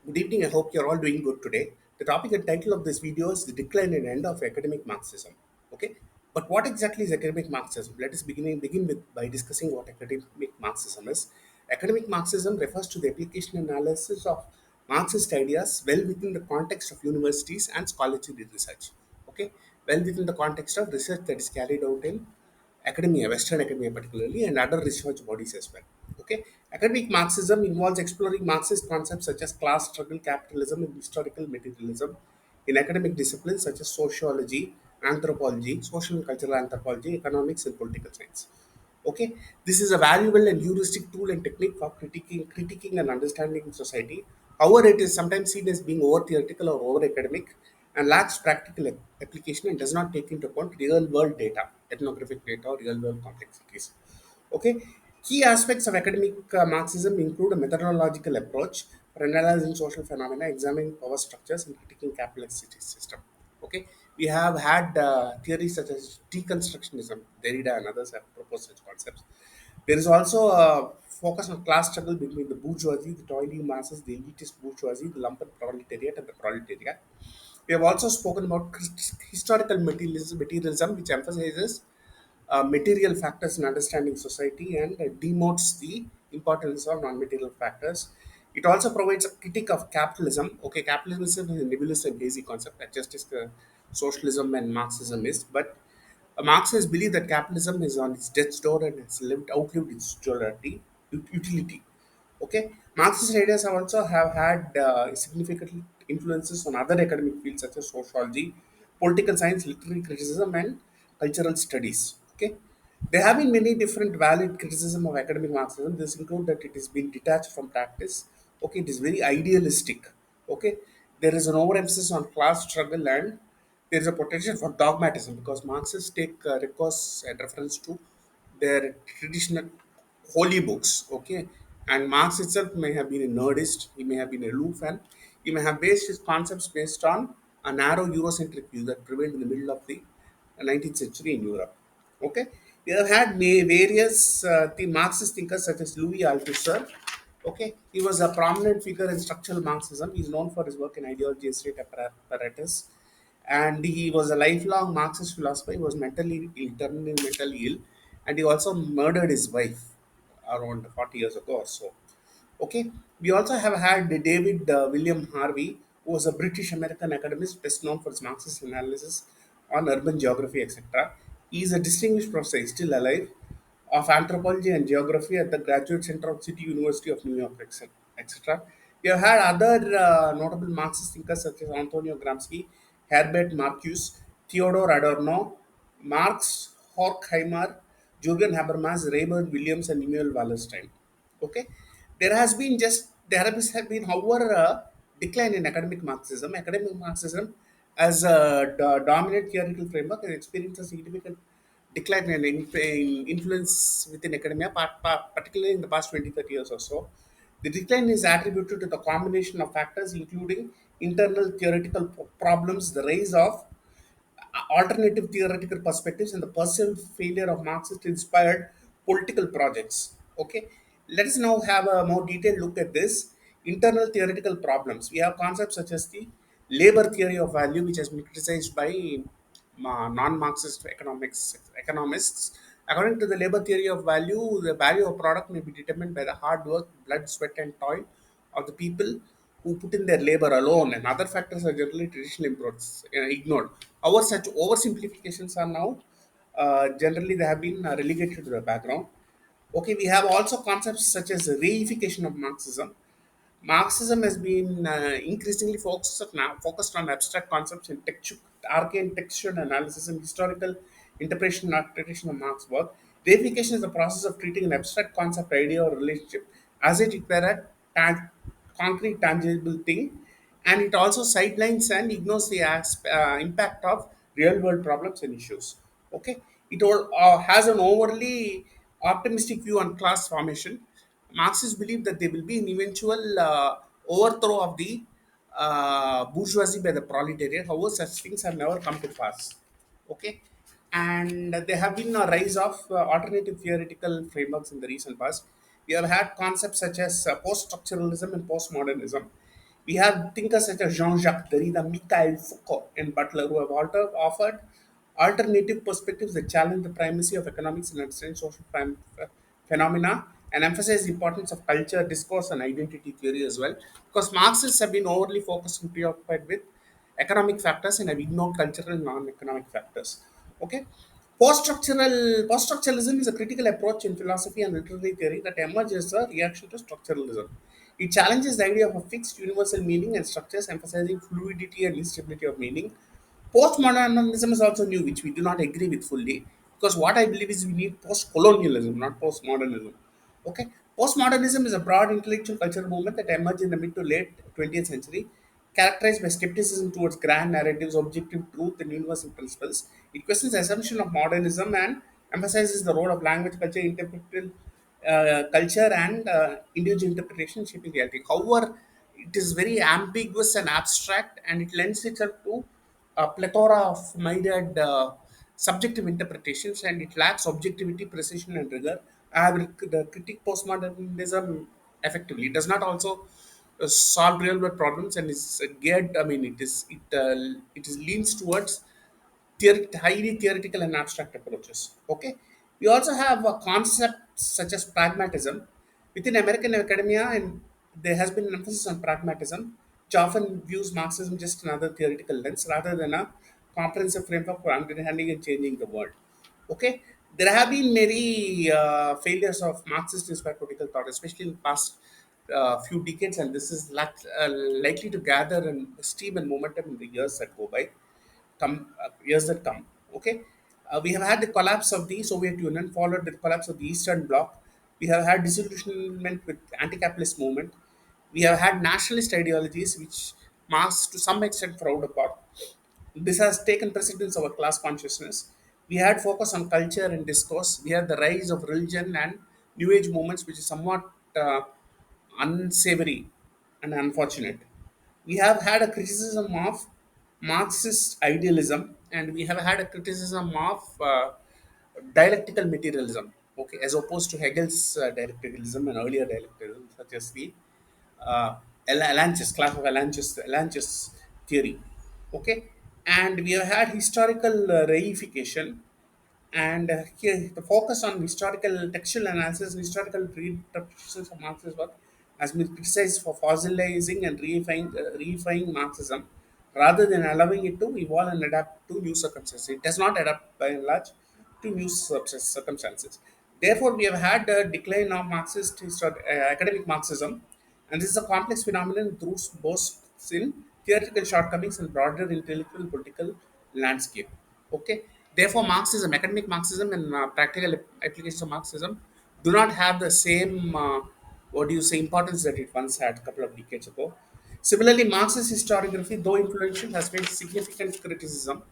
Good evening. I hope you're all doing good today. The topic and title of this video is the decline and end of academic Marxism. Okay, but what exactly is academic Marxism? Let us begin with by discussing what academic Marxism is. Academic Marxism refers to the application and analysis of Marxist ideas well within the context of universities and scholarly research. Okay, well within the context of research that is carried out in academia, Western academia particularly, and other research bodies as well. Okay, academic Marxism involves exploring Marxist concepts such as class struggle, capitalism, and historical materialism in academic disciplines such as sociology, anthropology, social and cultural anthropology, economics, and political science. Okay, this is a valuable and heuristic tool and technique for critiquing and understanding society. However, it is sometimes seen as being over theoretical or over academic and lacks practical application and does not take into account real world data, ethnographic data, or real world complexities. Okay, key aspects of academic Marxism include a methodological approach for analyzing social phenomena, examining power structures, and critiquing capitalist system. Okay, we have had theories such as deconstructionism, Derrida and others have proposed such concepts. There is also a focus on class struggle between the bourgeoisie, the toiling masses, the elitist bourgeoisie, the lumpen proletariat, and the proletariat. We have also spoken about historical materialism, which emphasizes material factors in understanding society and demotes the importance of non-material factors. It also provides a critique of capitalism. Okay, capitalism is a nebulous and hazy concept, just as socialism and Marxism is. But Marxists believe that capitalism is on its death's door and has outlived its utility. Okay, Marxist ideas have had significant influences on other academic fields such as sociology, political science, literary criticism, and cultural studies. Okay, there have been many different valid criticism of academic Marxism. This include that it is being detached from practice. Okay, it is very idealistic. Okay, there is an overemphasis on class struggle and there is a potential for dogmatism because Marxists take recourse and reference to their traditional holy books. Okay, and Marx itself may have been a nerdist, he may have been aloof, and he may have based his concepts based on a narrow Eurocentric view that prevailed in the middle of the 19th century in Europe. Okay, we have had various the Marxist thinkers such as Louis Althusser. Okay, he was a prominent figure in structural Marxism. He is known for his work in ideology and state apparatus, and he was a lifelong Marxist philosopher. He was mentally ill, terminally mentally ill, and he also murdered his wife around 40 years ago or so. Okay, we also have had David William Harvey, who was a British American academist best known for his Marxist analysis on urban geography, etc. He is a distinguished professor, he's still alive, of anthropology and geography at the Graduate Center of City University of New York, etc. We have had other notable Marxist thinkers such as Antonio Gramsci, Herbert Marcuse, Theodore Adorno, Marx Horkheimer, Jürgen Habermas, Raymond Williams, and Emmanuel Wallerstein. Okay, there has been, however, a decline in academic Marxism. Academic Marxism, as a dominant theoretical framework, has experienced a significant decline in influence within academia, particularly in the past 20, 30 years or so. The decline is attributed to the combination of factors, including internal theoretical problems, the rise of alternative theoretical perspectives, and the perceived failure of Marxist inspired political projects. Okay, let us now have a more detailed look at this. Internal theoretical problems. We have concepts such as the labor theory of value, which has been criticized by non-Marxist economists. According to the labor theory of value, the value of product may be determined by the hard work, blood, sweat, and toil of the people who put in their labor alone, and other factors are generally traditionally ignored. However, such oversimplifications are now generally they have been relegated to the background. Okay, we have also concepts such as reification of Marxism. Marxism has been increasingly focused on abstract concepts in arcane textual analysis and historical interpretation and interpretation of Marx's work. Reification is the process of treating an abstract concept, idea, or relationship as if it were a concrete, tangible thing, and it also sidelines and ignores the impact of real world problems and issues. Okay, it all has an overly optimistic view on class formation. Marxists believe that there will be an eventual overthrow of the bourgeoisie by the proletariat. However, such things have never come to pass. Okay, and there have been a rise of alternative theoretical frameworks in the recent past. We have had concepts such as post-structuralism and postmodernism. We have thinkers such as Jean-Jacques Derrida, Mikhail Foucault, and Butler who have offered alternative perspectives that challenge the primacy of economics in understanding social phenomena and emphasize the importance of culture, discourse, and identity theory as well. Because Marxists have been overly focused and preoccupied with economic factors and have ignored cultural and non-economic factors. Okay. Post-structuralism is a critical approach in philosophy and literary theory that emerges as a reaction to structuralism. It challenges the idea of a fixed universal meaning and structures, emphasizing fluidity and instability of meaning. Postmodernism is also new, which we do not agree with fully, because what I believe is we need post-colonialism, not postmodernism. Okay, postmodernism is a broad intellectual cultural movement that emerged in the mid to late 20th century, characterized by skepticism towards grand narratives, objective truth, and universal principles. It questions the assumption of modernism and emphasizes the role of language, culture, and individual interpretation shaping reality. However, it is very ambiguous and abstract, and it lends itself to a plethora of myriad subjective interpretations, and it lacks objectivity, precision, and rigor. I have the critique postmodernism effectively. It does not also solve real world problems, and is geared. I mean, it is leans towards highly theoretical and abstract approaches. Okay, we also have a concept such as pragmatism within American academia, and there has been an emphasis on pragmatism, which often views Marxism just another theoretical lens rather than a comprehensive framework for understanding and changing the world. Okay, there have been many failures of Marxist-inspired political thought, especially in the past few decades, and this is likely to gather and steam and momentum in the years that go by years that come. Okay, we have had the collapse of the Soviet Union, followed the collapse of the Eastern Bloc. We have had disillusionment with anti-capitalist movement. We have had nationalist ideologies, which Marx to some extent frowned upon. This has taken precedence over class consciousness. We had focus on culture and discourse. We had the rise of religion and New Age movements, which is somewhat unsavory and unfortunate. We have had a criticism of Marxist idealism, and we have had a criticism of dialectical materialism, okay, as opposed to Hegel's dialecticalism and earlier dialecticalism, such as the class of Alanch's theory, okay, and we have had historical reification, and here, the focus on historical textual analysis and historical reinterpretations of Marx's work has been criticized for fossilizing and reifying Marxism rather than allowing it to evolve and adapt to new circumstances. It does not adapt by and large to new circumstances. Therefore, we have had a decline of academic Marxism, and this is a complex phenomenon through both in theoretical shortcomings and broader intellectual political landscape. Okay, therefore, Marxism, academic Marxism, and practical applications of Marxism do not have the same what do you say importance that it once had a couple of decades ago. Similarly, Marxist historiography, though influential, has faced significant criticism.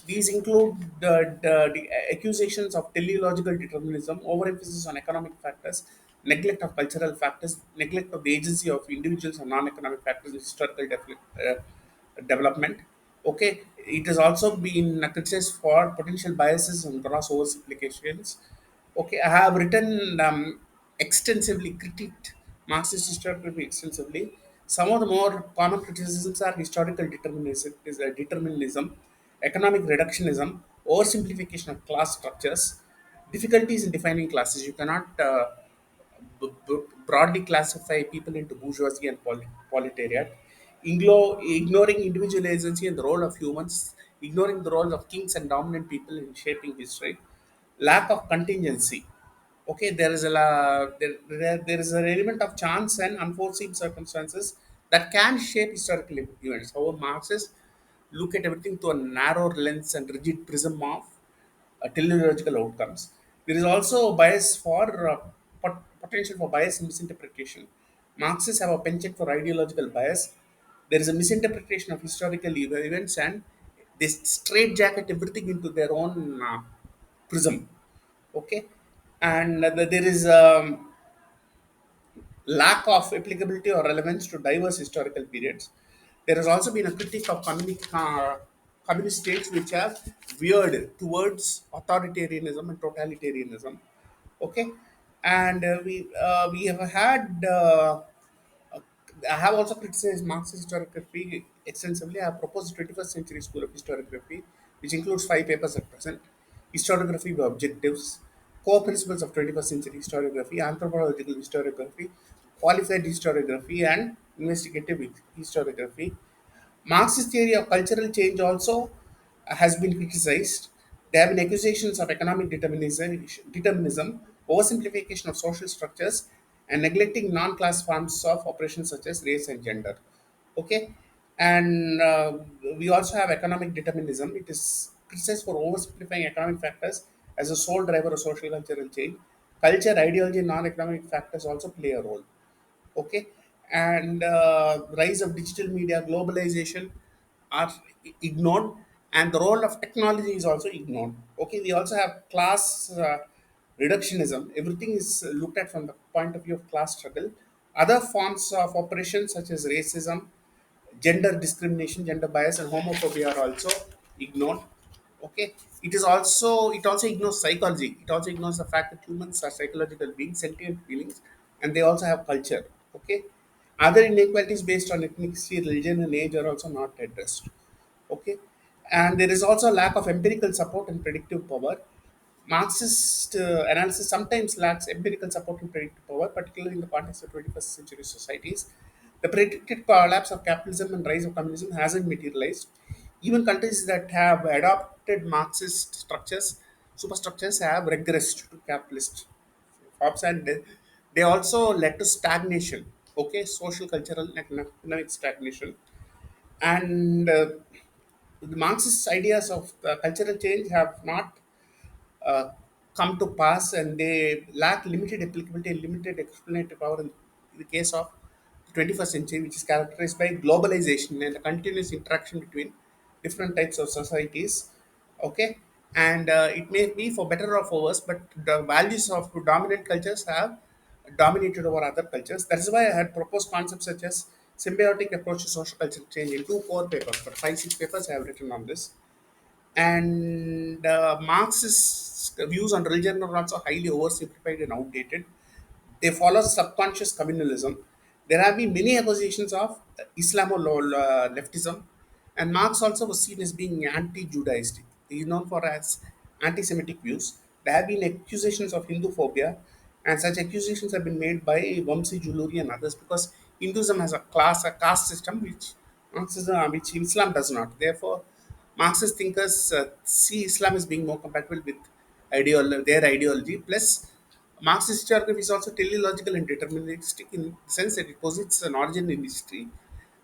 These include the accusations of teleological determinism, overemphasis on economic factors, neglect of cultural factors, neglect of the agency of individuals and non-economic factors in historical development. Okay, it has also been criticized for potential biases and gross oversimplifications. Okay, I have written extensively, critiqued Marxist historiography extensively. Some of the more common criticisms are historical determinism, economic reductionism, oversimplification of class structures, difficulties in defining classes. You cannot broadly classify people into bourgeoisie and proletariat, ignoring individual agency and the role of humans, ignoring the role of kings and dominant people in shaping history, lack of contingency. Okay, there is an element of chance and unforeseen circumstances that can shape historical events. However, Marxists look at everything through a narrow lens and rigid prism of teleological outcomes. There is also a bias for potential for bias and misinterpretation. Marxists have a penchant for ideological bias. There is a misinterpretation of historical events, and they straitjacket everything into their own prism. Okay, and there is lack of applicability or relevance to diverse historical periods. There has also been a critique of communist states which have veered towards authoritarianism and totalitarianism. Okay, and we have had I have also criticized Marxist historiography extensively. I have proposed 21st century school of historiography, which includes 5 papers at present: historiography with objectives, core principles of 21st century historiography, anthropological historiography, qualified historiography, and investigative historiography. Marxist theory of cultural change also has been criticized. There have been accusations of economic determinism, oversimplification of social structures, and neglecting non-class forms of oppression such as race and gender. Okay, and we also have economic determinism. It is criticized for oversimplifying economic factors as a sole driver of social cultural change. Culture, ideology, and non-economic factors also play a role. Okay, and rise of digital media, globalization are ignored, and the role of technology is also ignored. Okay, we also have class reductionism. Everything is looked at from the point of view of class struggle. Other forms of oppression such as racism, gender discrimination, gender bias, and homophobia are also ignored. Okay, it also ignores psychology. It also ignores the fact that humans are psychological beings, sentient feelings, and they also have culture. Okay, other inequalities based on ethnicity, religion, and age are also not addressed. Okay, and there is also a lack of empirical support and predictive power. Marxist analysis sometimes lacks empirical support and predictive power, particularly in the context of 21st century societies. The predicted collapse of capitalism and rise of communism hasn't materialized. Even countries that have adopted Marxist structures, superstructures, have regressed to capitalist forms, and they also led to stagnation. Okay, social, cultural, and economic stagnation. And the Marxist ideas of cultural change have not uh, come to pass, and they lack limited applicability and limited explanatory power in the case of the 21st century, which is characterized by globalization and a continuous interaction between different types of societies. Okay, and it may be for better or for worse, but the values of dominant cultures have dominated over other cultures. That is why I had proposed concepts such as symbiotic approach to social cultural change in 2 core papers. For 5, 6 papers, I have written on this. And Marxist views on religion are also highly oversimplified and outdated. They follow subconscious communalism. There have been many accusations of Islamo-leftism, and Marx also was seen as being anti-Judaistic. He is known for as anti-Semitic views. There have been accusations of Hindu phobia, and such accusations have been made by Vamsi Juluri and others because Hinduism has a caste system which Islam does not. Therefore, Marxist thinkers see Islam as being more compatible with their ideology. Plus, Marxist historiography is also teleological and deterministic in the sense that it posits an origin in history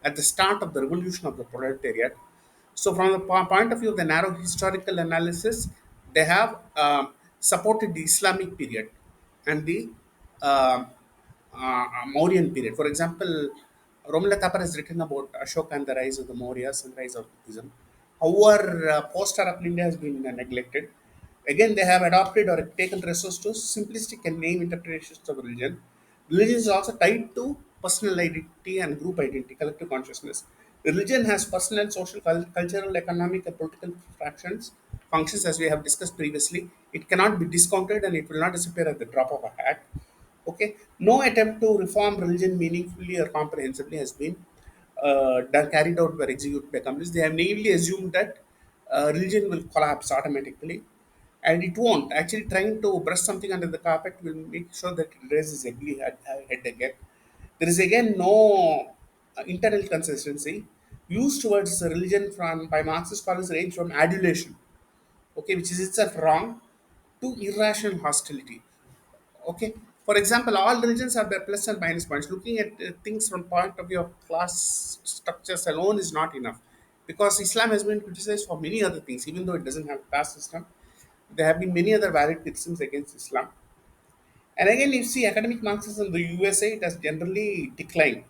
at the start of the revolution of the proletariat. So, from the point of view of the narrow historical analysis, they have supported the Islamic period and the uh, Mauryan period. For example, Romila Thapar has written about Ashoka and the rise of the Mauryas and rise of Buddhism. However, post-Arab India has been neglected. Again, they have adopted or taken resource to simplistic and name interpretations of religion. Religion is also tied to personal identity and group identity, collective consciousness. Religion has personal, social, cultural, economic, and political functions, as we have discussed previously. It cannot be discounted and it will not disappear at the drop of a hat. Okay, no attempt to reform religion meaningfully or comprehensively has been carried out or executed by companies. They have naively assumed that religion will collapse automatically, and it won't. Actually, trying to brush something under the carpet will make sure that it raises ugly head again. There is again no internal consistency. Views towards religion from by Marxist scholars range from adulation, okay, which is itself wrong, to irrational hostility. Okay, for example, all religions have their plus and minus points. Looking at things from point of view of class structures alone is not enough, because Islam has been criticized for many other things. Even though it doesn't have a caste system, there have been many other valid criticisms against Islam. And again, you see academic Marxism in the USA, it has generally declined.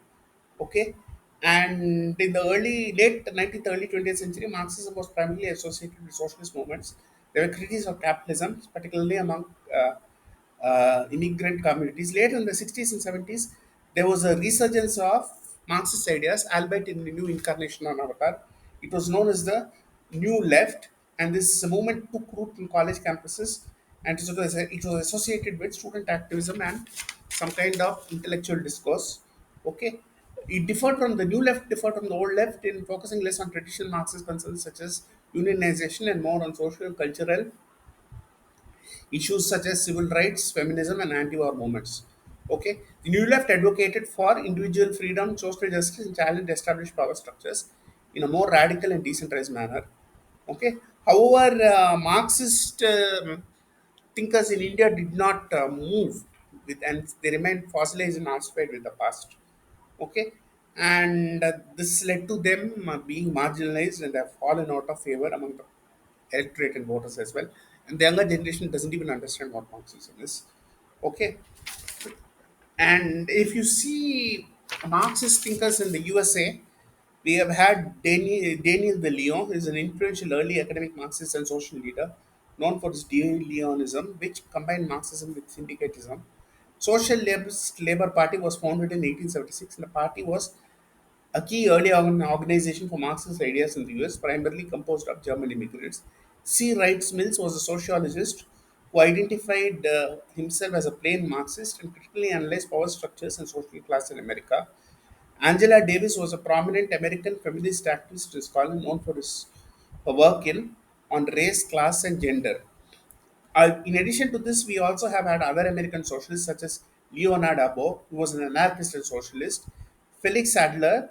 Okay, and in the late 19th, early 20th century, Marxism was primarily associated with socialist movements. There were critics of capitalism, particularly among immigrant communities. Later in the 60s and 70s, there was a resurgence of Marxist ideas, albeit in a new incarnation on Avatar. It was known as the New Left, and this movement took root in college campuses, and it was associated with student activism and some kind of intellectual discourse. Okay, It differed from the new left, differed from the old left in focusing less on traditional Marxist concerns such as unionization and more on social and cultural issues such as civil rights, feminism, and anti-war movements. Okay, the New Left advocated for individual freedom, social justice, and challenged established power structures in a more radical and decentralized manner. Okay, however, Marxist thinkers in India did not move with, and they remained fossilized and ossified with the past. Okay, and this led to them being marginalized and have fallen out of favor among the electorate and voters as well. And the younger generation doesn't even understand what Marxism is. Okay, and if you see Marxist thinkers in the USA, we have had Daniel De Leon, who is an influential early academic Marxist and social leader, known for his De Leonism, which combined Marxism with syndicalism. Labor Party was founded in 1876, and the party was a key early organization for Marxist ideas in the US, primarily composed of German immigrants. C. Wright Mills was a sociologist who identified himself as a plain Marxist and critically analyzed power structures and social class in America. Angela Davis was a prominent American feminist activist and scholar known for his her work on race, class, and gender. In addition to this, we also have had other American socialists such as Leonard Abo, who was an anarchist and socialist, Felix Adler,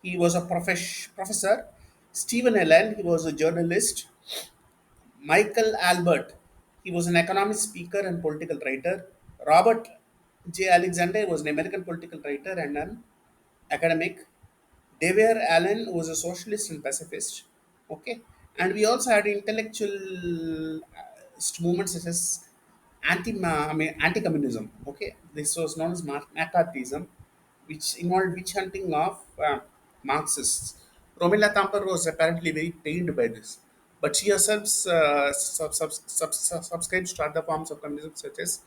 he was a professor, Stephen Allen, he was a journalist, Michael Albert, he was an economic speaker and political writer, Robert J. Alexander was an American political writer and an academic, Dever Allen was a socialist and pacifist. Okay, and we also had intellectual movements such as anti-communism. Okay, this was known as McCarthyism, which involved witch hunting of Marxists. Romila Thampar was apparently very pained by this, but she herself subscribes to other forms of communism such as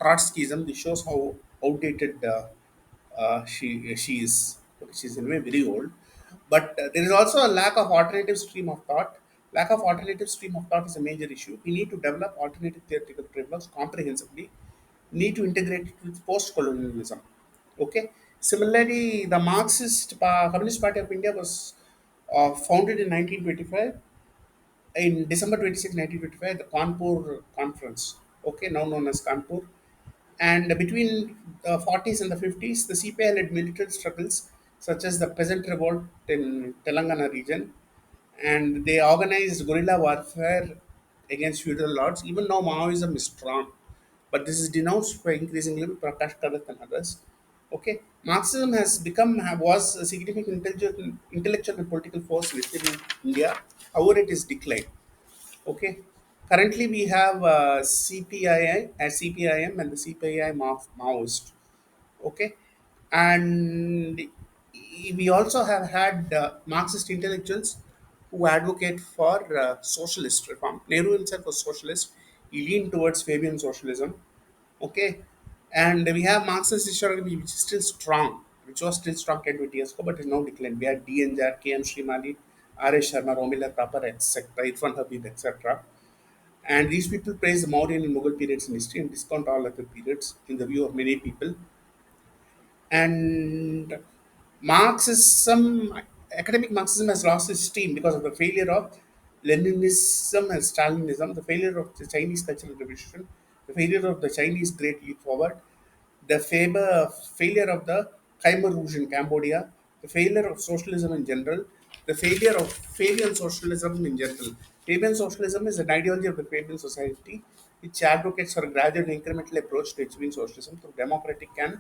Trotskyism. This shows how outdated she is. Okay, she's in a way very old. But there is also a lack of alternative stream of thought. Lack of alternative stream of thought is a major issue. We need to develop alternative theoretical frameworks comprehensively. Need to integrate it with post-colonialism. Okay. Similarly, the Communist Party of India was founded in 1925 in December 26, 1925, the Kanpur Conference, okay, now known as Kanpur. And between the 40s and the 50s, the CPI led militant struggles such as the peasant revolt in Telangana region, and they organized guerrilla warfare against feudal lords. Even now, Maoism is strong, but this is denounced by increasingly by Prakash Karath and others. Okay, Marxism has become was a significant intellectual and political force within India. However, it is declined. Okay. Currently, we have CPII at CPIM and the CPI Maoist. Okay. And we also have had Marxist intellectuals who advocate for socialist reform. Nehru himself was socialist. He leaned towards Fabian socialism. Okay. And we have Marxist historiography, which is still strong, which was still strong 10, 20 years ago, but is now declined. We had D. N. Jar, K. M. Srimali, R. S. Sharma, Romila Thapar, etc., Irfan Habib, etc. And these people praise the Mauryan and Mughal periods in history and discount all other periods in the view of many people. And Marxism, academic Marxism has lost its steam because of the failure of Leninism and Stalinism, the failure of the Chinese Cultural Revolution, the failure of the Chinese Great Leap Forward, the failure of the Khmer Rouge in Cambodia, the failure of socialism in general, the failure of Fabian socialism in general. Fabian socialism is an ideology of the Fabian society which advocates for a gradual and incremental approach to achieving socialism through democratic and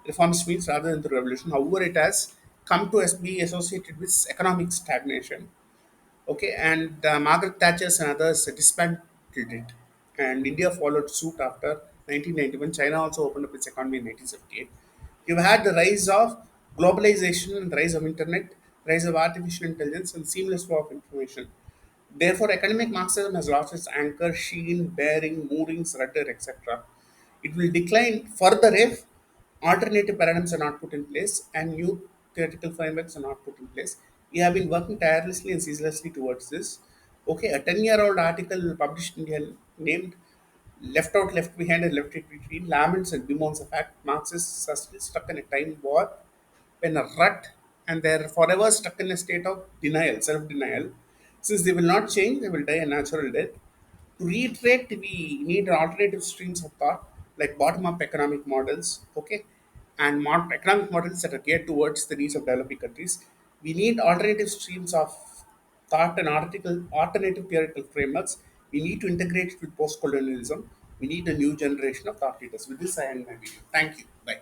reformist means rather than through revolution. However, it has come to be associated with economic stagnation. Okay, and Margaret Thatcher and others dismantled it, and India followed suit after 1991. China also opened up its economy in 1978. You've had the rise of globalization and the rise of internet, rise of artificial intelligence, and seamless flow of information. Therefore, academic Marxism has lost its anchor, sheen, bearing, moorings, rudder, etc. It will decline further if alternative paradigms are not put in place and new theoretical frameworks are not put in place. We have been working tirelessly and ceaselessly towards this. Okay, a 10-year-old article published in India named Left Out, Left Behind, and Left in Between Laments and Bemoans the Fact Marxists are still stuck in a time war in a rut and they're forever stuck in a state of denial, self denial. Since they will not change, they will die a natural death. To reiterate, we need alternative streams of thought like bottom up economic models, okay, and economic models that are geared towards the needs of developing countries. We need alternative streams of thought and alternative theoretical frameworks. We need to integrate it with post colonialism. We need a new generation of thought leaders. With this, I end my video. Thank you. Bye.